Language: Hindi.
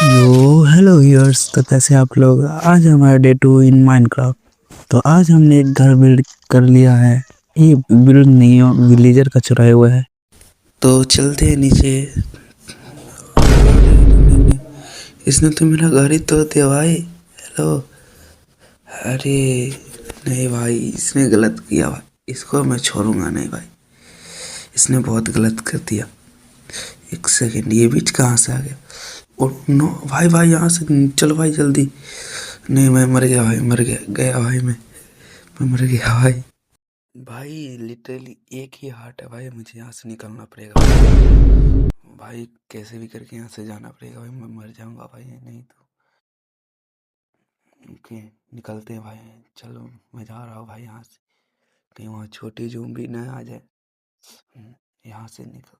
यो हेलो व्यूअर्स। तो कैसे आप लोग। आज हमारा डे 2 इन माइनक्राफ्ट। तो आज हमने एक घर बिल्ड कर लिया है। ये बिल्ड नहीं हो, विलेजर का चुराया हुआ है। तो चलते हैं नीचे। इसने तो मेरा घर ही तोड़ दिया भाई। हेलो। अरे नहीं भाई, इसने गलत किया भाई। इसको मैं छोड़ूंगा नहीं भाई। इसने बहुत गलत कर दिया। एक सेकंड, ये बीच कहाँ से आ गया। और नो भाई, भाई यहाँ से चलो भाई जल्दी। नहीं मैं मर गया भाई, मर गया गया भाई मैं मर गया भाई। भाई लिटरली एक ही हार्ट है भाई, मुझे यहाँ से निकलना पड़ेगा भाई। कैसे भी करके यहाँ से जाना पड़ेगा भाई, मैं मर जाऊंगा भाई नहीं तो। ओके निकलते हैं भाई। चलो मैं जा रहा हूँ भाई यहाँ से। कहीं वहाँ छोटी जूम भी ना आ जाए। यहाँ से निकल